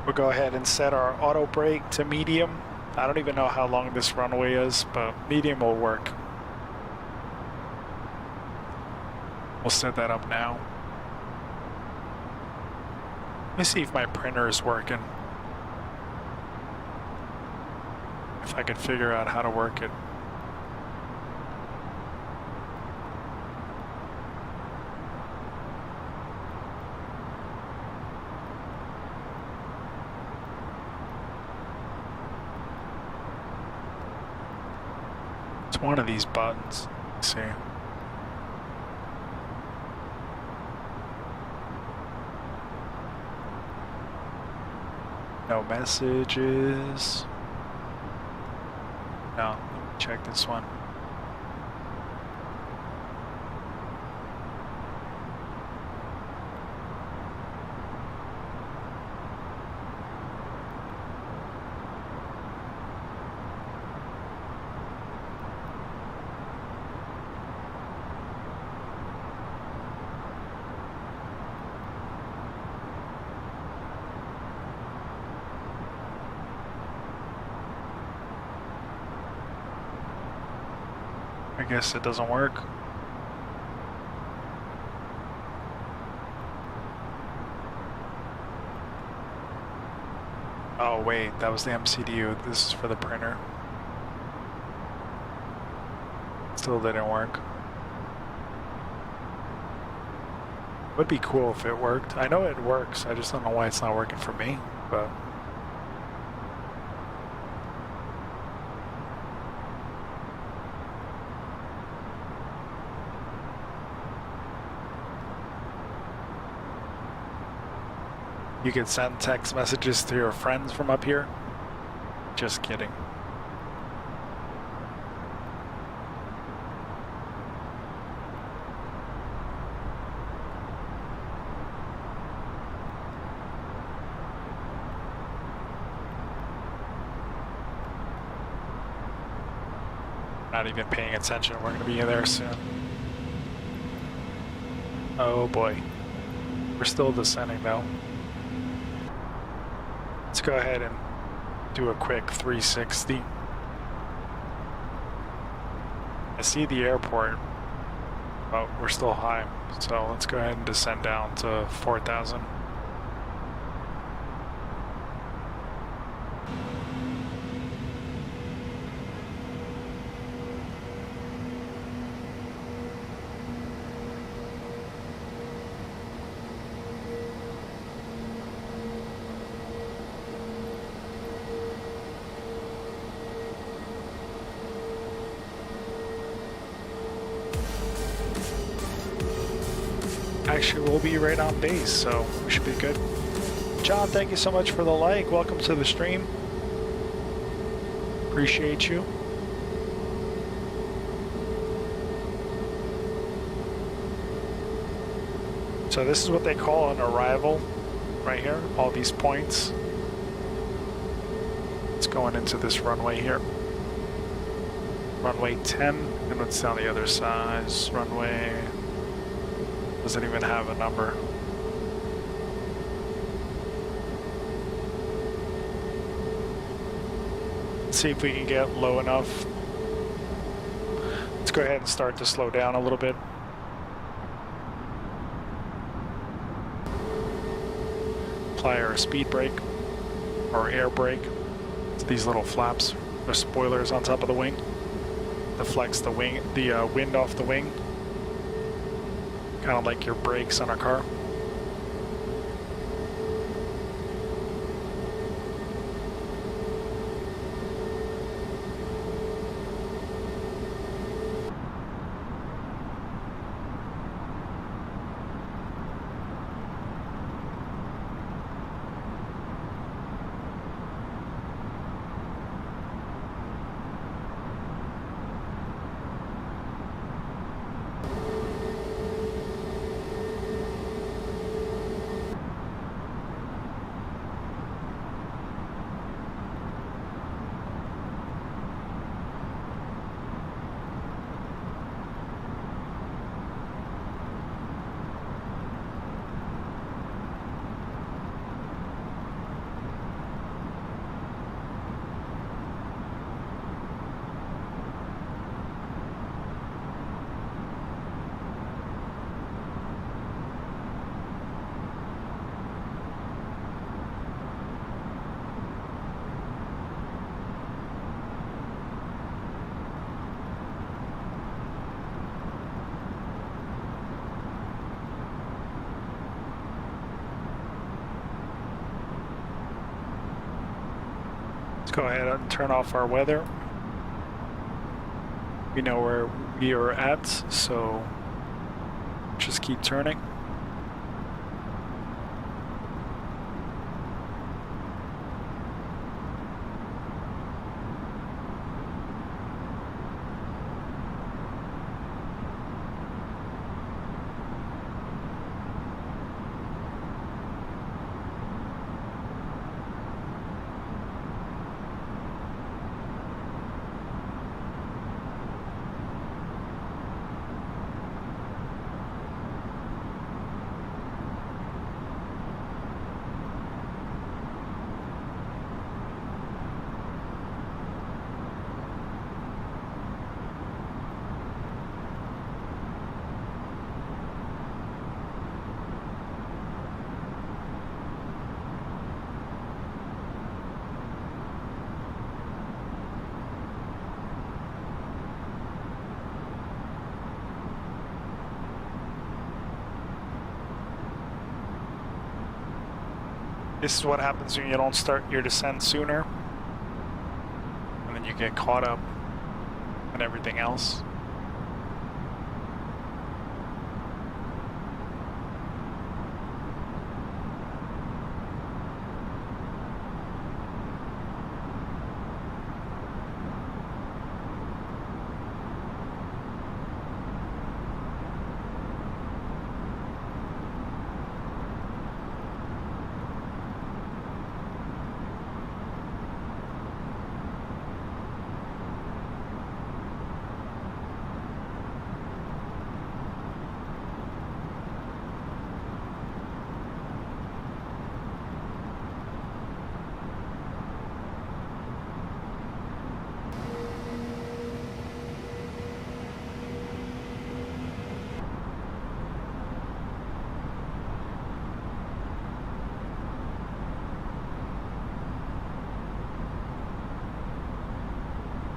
C: We'll go ahead and set our auto brake to medium. I don't even know how long this runway is, but medium will work. We'll set that up now. Let me see if my printer is working. If I can figure out how to work it. One of these buttons. Let's see. No messages. No, let me check this one. I guess it doesn't work. Oh wait, that was the MCDU. This is for the printer. Still didn't work. Would be cool if it worked. I know it works, I just don't know why it's not working for me, but... You can send text messages to your friends from up here? Just kidding. Not even paying attention, we're going to be there soon. Oh boy. We're still descending though. Let's go ahead and do a quick 360. I see the airport, but we're still high. So let's go ahead and descend down to 4,000. we'll be right on base, so we should be good. John, thank you so much for the like. Welcome to the stream. Appreciate you. So this is what they call an arrival right here, all these points. It's going into this runway here. Runway 10, and what's on the other side? Runway, doesn't even have a number. Let's see if we can get low enough. Let's go ahead and start to slow down a little bit. Apply our speed brake or air brake. It's these little flaps or spoilers on top of the wing. Deflects the wing, the wind off the wing, kind of like your brakes on a car. Let's go ahead and turn off our weather. We know where we are at, so just keep turning. This is what happens when you don't start your descent sooner, and then you get caught up on everything else.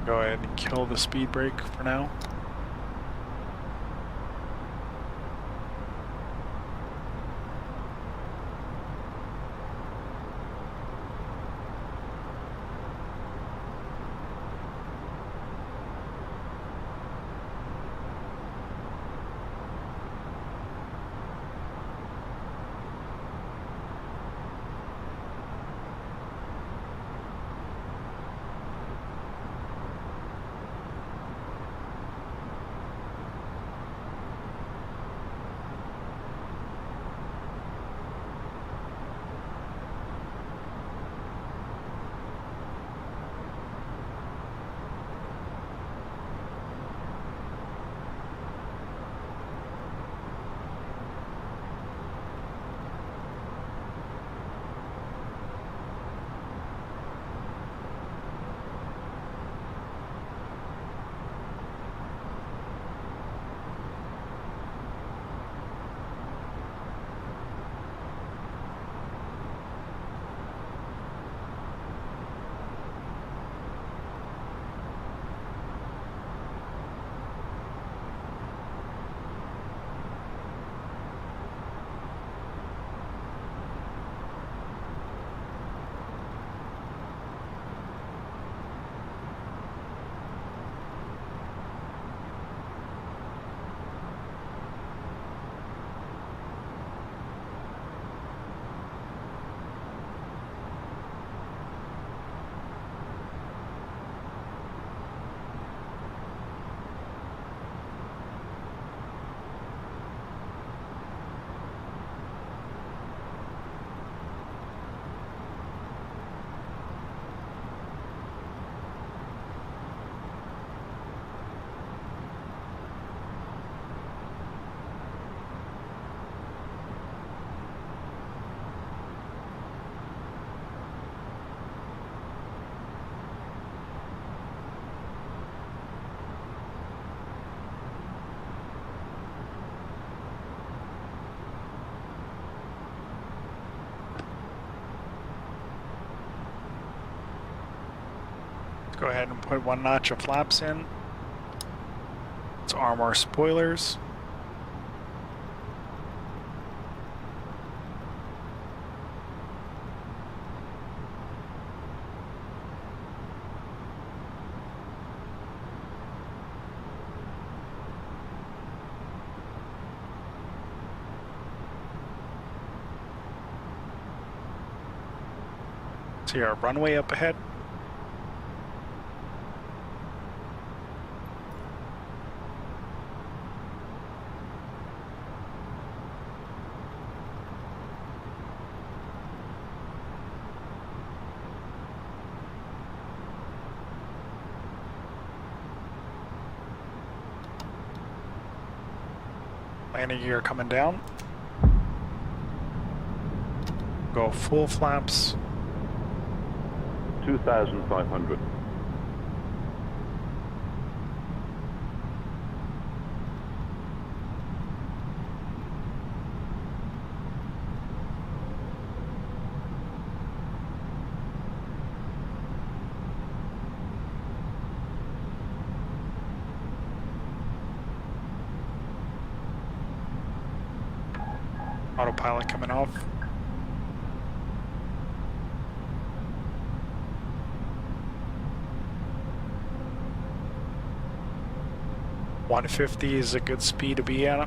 C: Go ahead and kill the speed brake for now. Go ahead and put 1 notch of flaps in. Let's arm our spoilers. See our runway up ahead. Landing gear coming down. Go full flaps.
G: 2,500.
C: Autopilot coming off. .150 is a good speed to be at.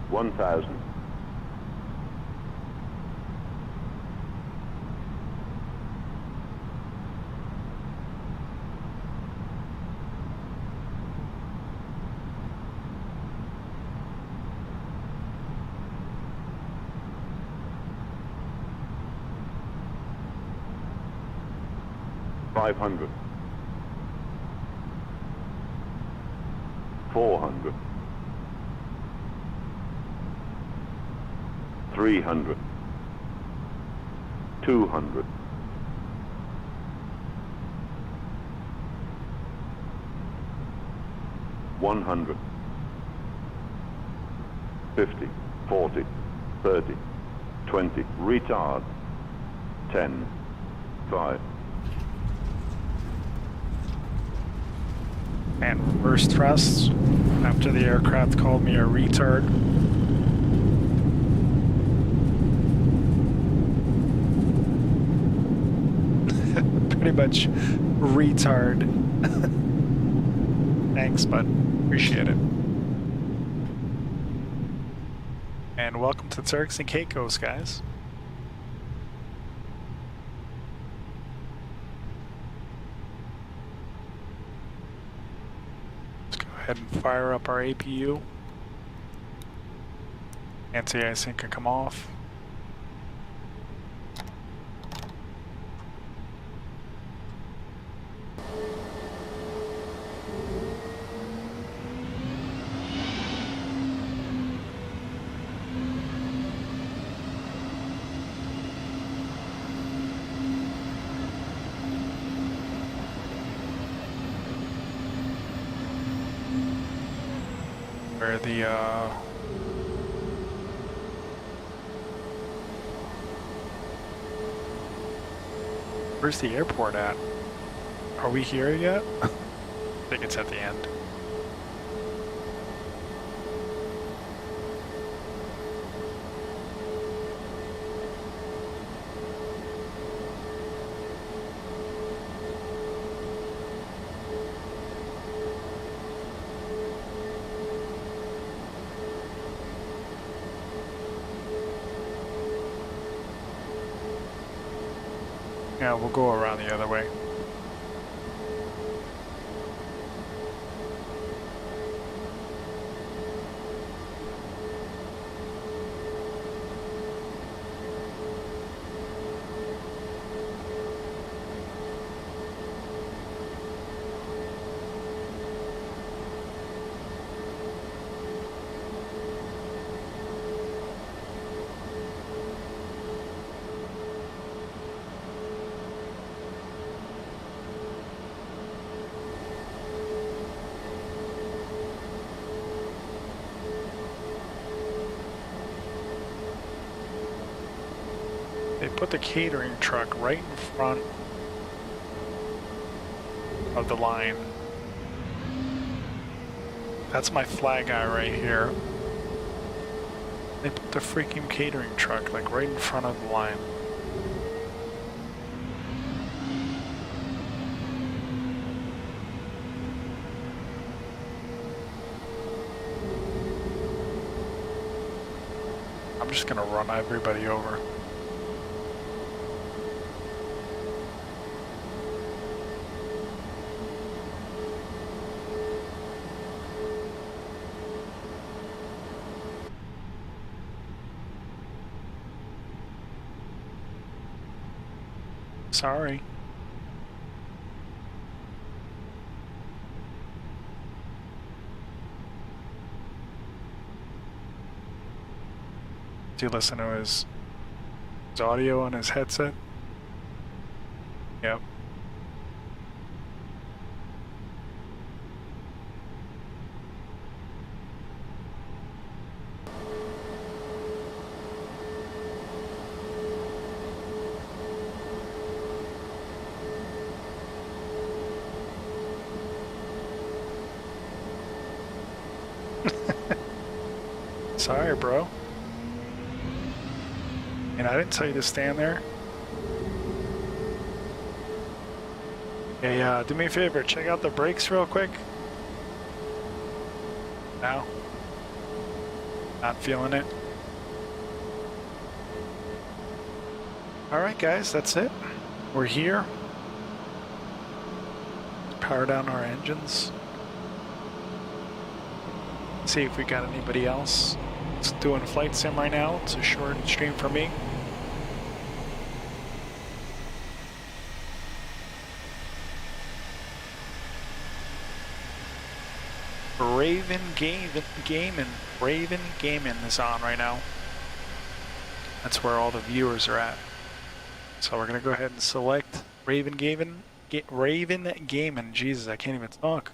G: One thousand. $500. 400. 300. 200. 100. 50. 40. 30. 20. Retard. 10. 5.
C: And reverse thrusts after the aircraft called me a retard. Pretty much retard. Thanks, bud. Appreciate it. And welcome to Turks and Caicos, guys. Let's go ahead and fire up our APU. Anti-icing can come off. Where the where's the airport at? Are we here yet? I think it's at the end. Yeah, we'll go around the other way. They put the catering truck right in front of the line. That's my flag guy right here. They put the freaking catering truck like right in front of the line. I'm just gonna run everybody over. Sorry. Do you listen to his audio on his headset? Yep. Sorry, bro. And I didn't tell you to stand there. Hey, do me a favor, check out the brakes real quick. Now? Not feeling it? Alright guys, that's it. We're here. Power down our engines. See if we got anybody else. It's doing a flight sim right now. It's a short stream for me. Raven Gaming is on right now. That's where all the viewers are at. So we're gonna go ahead and select Raven Gaming. Jesus, I can't even talk.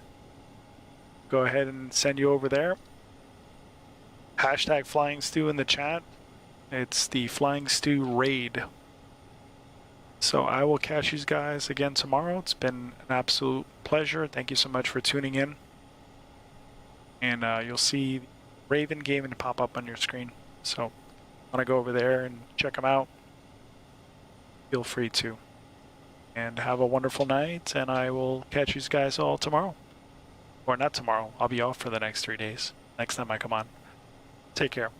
C: Go ahead and send you over there. Hashtag Flying Stew in the chat. It's the Flying Stew Raid. So I will catch you guys again tomorrow. It's been an absolute pleasure. Thank you so much for tuning in. And you'll see Raven Gaming pop up on your screen. So want to go over there and check them out, feel free to. And have a wonderful night, and I will catch you guys all tomorrow. Or not tomorrow. I'll be off for the next 3 days. Next time I come on. Take care.